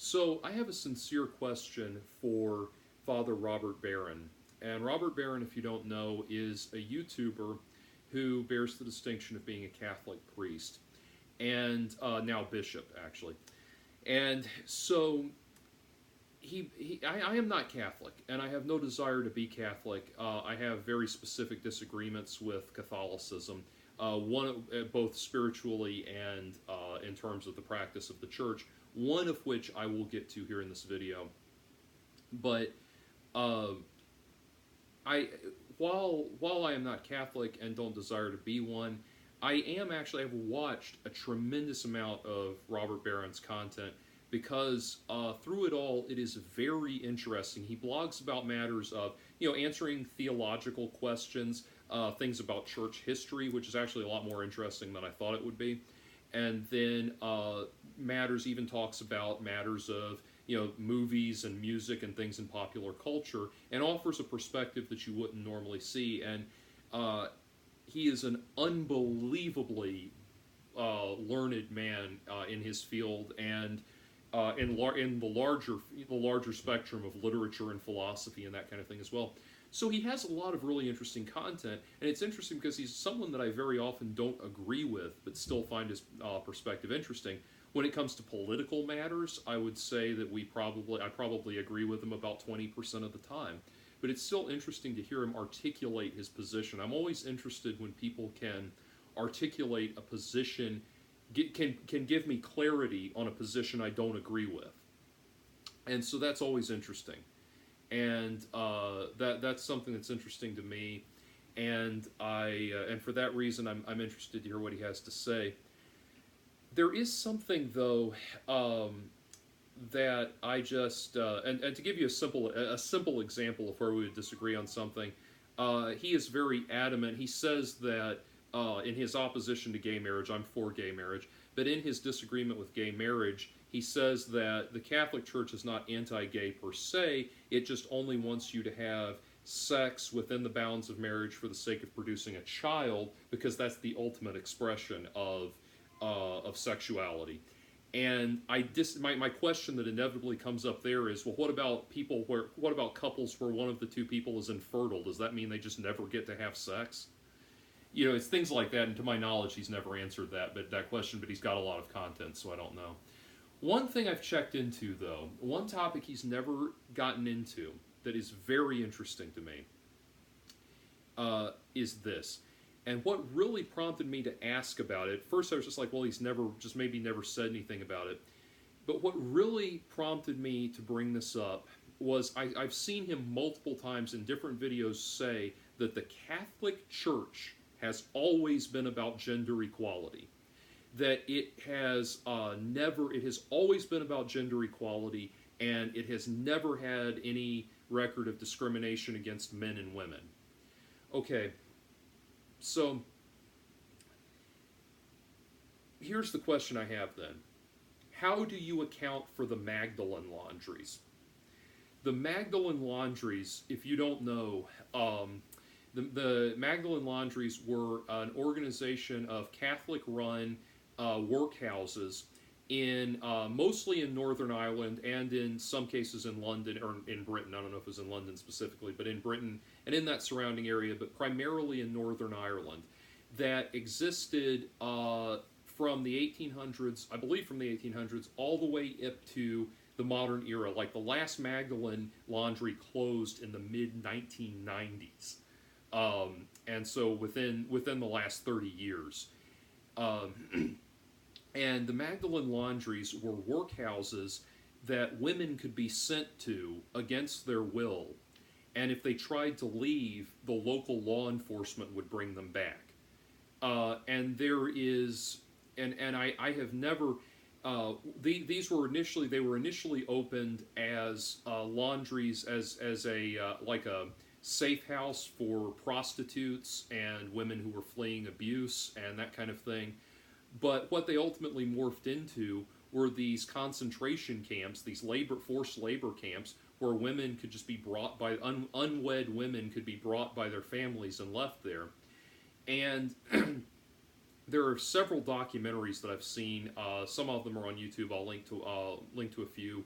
So I have a sincere question for Father Robert Barron. And Robert Barron, if you don't know, is a YouTuber who bears the distinction of being a Catholic priest and now bishop, actually. And so I am not Catholic, and I have no desire to be Catholic. I have very specific disagreements with Catholicism, both spiritually and in terms of the practice of the church. One of which I will get to here in this video. But uh, I, while I am not Catholic and don't desire to be one, I've watched a tremendous amount of Robert Barron's content because through it all, it is very interesting. He blogs about matters of, answering theological questions, things about church history, which is actually a lot more interesting than I thought it would be. And then even talks about matters of, movies and music and things in popular culture, and offers a perspective that you wouldn't normally see. And he is an unbelievably learned man in his field, and in the larger spectrum of literature and philosophy and that kind of thing as well. So he has a lot of really interesting content, and it's interesting because he's someone that I very often don't agree with, but still find his perspective interesting. When it comes to political matters, I would say that I probably agree with him about 20% of the time. But it's still interesting to hear him articulate his position. I'm always interested when people can articulate a position, can give me clarity on a position I don't agree with, and so that's always interesting. And that's something that's interesting to me, and and for that reason, I'm interested to hear what he has to say. There is something though that I just and to give you a simple example of where we would disagree on something, he is very adamant. He says that in his opposition to gay marriage, I'm for gay marriage, but in his disagreement with gay marriage, he says that the Catholic Church is not anti-gay per se. It just only wants you to have sex within the bounds of marriage for the sake of producing a child, because that's the ultimate expression of sexuality. And my question that inevitably comes up there is, well, what about couples where one of the two people is infertile? Does that mean they just never get to have sex? It's things like that, and to my knowledge, he's never answered that question, but he's got a lot of content, so I don't know. One thing I've checked into, though, one topic he's never gotten into that is very interesting to me, is this. And what really prompted me to ask about it, first I was just like, well, he's maybe never said anything about it. But what really prompted me to bring this up was I've seen him multiple times in different videos say that the Catholic Church has always been about gender equality. That it has always been about gender equality, and it has never had any record of discrimination against men and women. Okay, so here's the question I have then. How do you account for the Magdalene Laundries? The Magdalene Laundries, if you don't know, the Magdalene Laundries were an organization of Catholic-run workhouses mostly in Northern Ireland, and in some cases in London, or in Britain. I don't know if it was in London specifically, but in Britain and in that surrounding area, but primarily in Northern Ireland, that existed from the 1800s, I believe from the 1800s, all the way up to the modern era. Like the last Magdalene Laundry closed in the mid-1990s. And so within the last 30 years. And the Magdalene Laundries were workhouses that women could be sent to against their will, and if they tried to leave, the local law enforcement would bring them back. And there is, and I have never. These were initially opened as laundries, as a like a safe house for prostitutes and women who were fleeing abuse and that kind of thing. But what they ultimately morphed into were these concentration camps, these forced labor camps, where women could just be brought by, unwed women could be brought by their families and left there. And there are several documentaries that I've seen. Some of them are on YouTube. I'll link to a few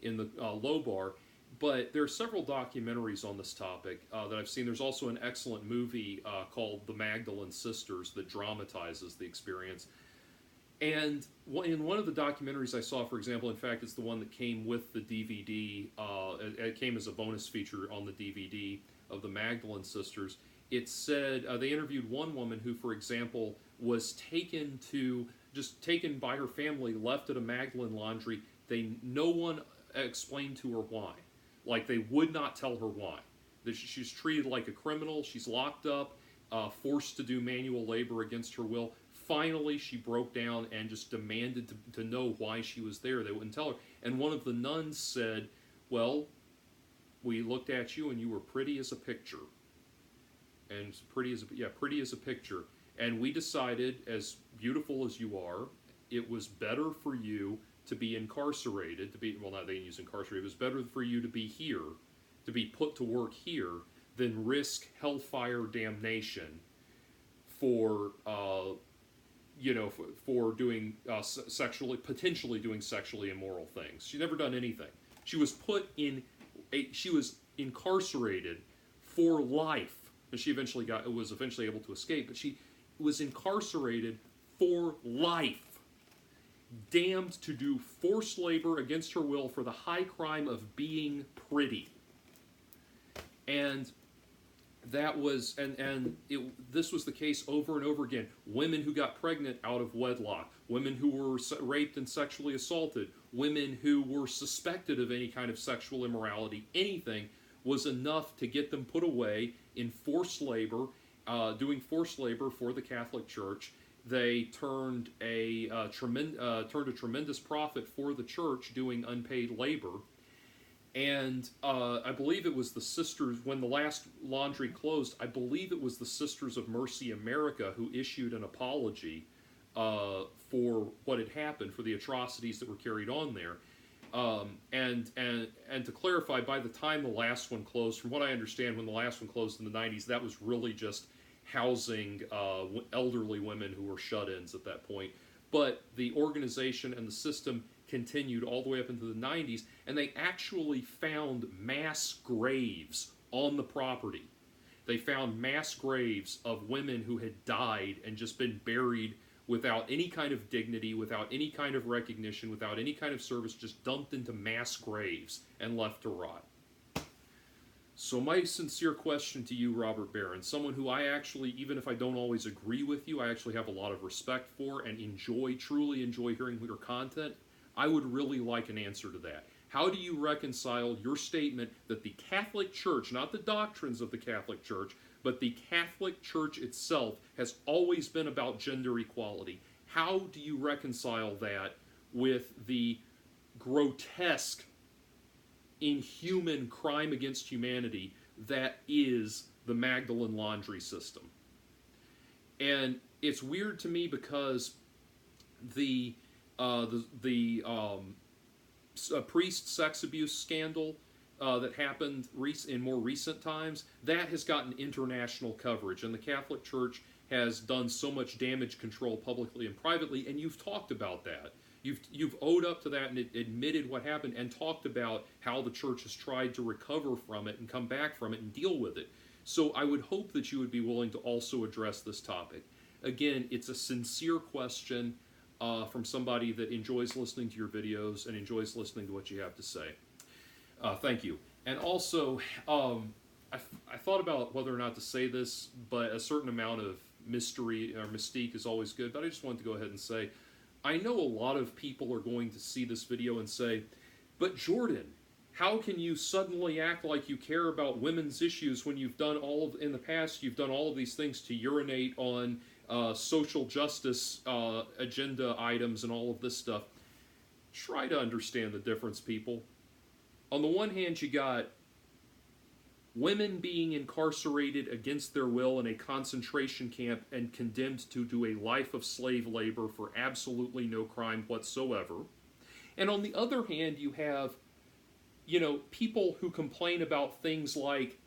in the low bar. But there are several documentaries on this topic that I've seen. There's also an excellent movie called The Magdalene Sisters that dramatizes the experience. And in one of the documentaries I saw, for example, in fact, it's the one that came with the DVD. It came as a bonus feature on the DVD of the Magdalene Sisters. It said they interviewed one woman who, for example, was taken by her family, left at a Magdalene Laundry. No one explained to her why. Like, they would not tell her why. That she's treated like a criminal. She's locked up, forced to do manual labor against her will. Finally, she broke down and just demanded to know why she was there. They wouldn't tell her. And one of the nuns said, well, we looked at you and you were pretty as a picture. And pretty as a picture. And we decided, as beautiful as you are, it was better for you to be incarcerated, they didn't use incarcerated, it was better for you to be here, to be put to work here, than risk hellfire damnation for doing potentially doing sexually immoral things. She'd never done anything. She was she was incarcerated for life. And she was eventually able to escape, but she was incarcerated for life. Damned to do forced labor against her will for the high crime of being pretty. And that was, this was the case over and over again. Women who got pregnant out of wedlock, women who were raped and sexually assaulted, women who were suspected of any kind of sexual immorality, anything was enough to get them put away in forced labor, doing forced labor for the Catholic Church. They turned a tremendous profit for the church doing unpaid labor. And I believe it was the sisters, when the last laundry closed, I believe it was the Sisters of Mercy America who issued an apology for what had happened, for the atrocities that were carried on there. And to clarify, by the time the last one closed, from what I understand, when the last one closed in the 90s, that was really just housing elderly women who were shut-ins at that point. But the organization and the system continued all the way up into the 90s, and they actually found mass graves on the property. They found mass graves of women who had died and just been buried without any kind of dignity, without any kind of recognition, without any kind of service, just dumped into mass graves and left to rot. So my sincere question to you, Robert Barron, someone who I actually, even if I don't always agree with you, I actually have a lot of respect for and truly enjoy hearing your content, I would really like an answer to that. How do you reconcile your statement that the Catholic Church, not the doctrines of the Catholic Church, but the Catholic Church itself has always been about gender equality? How do you reconcile that with the grotesque, inhuman crime against humanity that is the Magdalene Laundry system? And it's weird to me because the priest sex abuse scandal that happened in more recent times, that has gotten international coverage, and the Catholic Church has done so much damage control publicly and privately, and you've talked about that. You've owed up to that and admitted what happened and talked about how the church has tried to recover from it and come back from it and deal with it. So I would hope that you would be willing to also address this topic. Again, it's a sincere question from somebody that enjoys listening to your videos and enjoys listening to what you have to say. Thank you. And also, I thought about whether or not to say this, but a certain amount of mystery or mystique is always good, but I just wanted to go ahead and say, I know a lot of people are going to see this video and say, but Jordan, how can you suddenly act like you care about women's issues when you've done in the past, you've done all of these things to urinate on social justice agenda items and all of this stuff? Try to understand the difference, people. On the one hand, you got women being incarcerated against their will in a concentration camp and condemned to do a life of slave labor for absolutely no crime whatsoever. And on the other hand, you have, people who complain about things like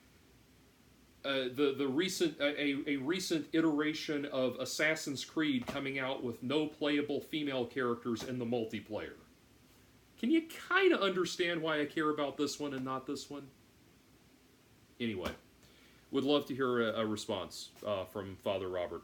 the recent a recent iteration of Assassin's Creed coming out with no playable female characters in the multiplayer. Can you kind of understand why I care about this one and not this one? Anyway, would love to hear a response from Father Robert.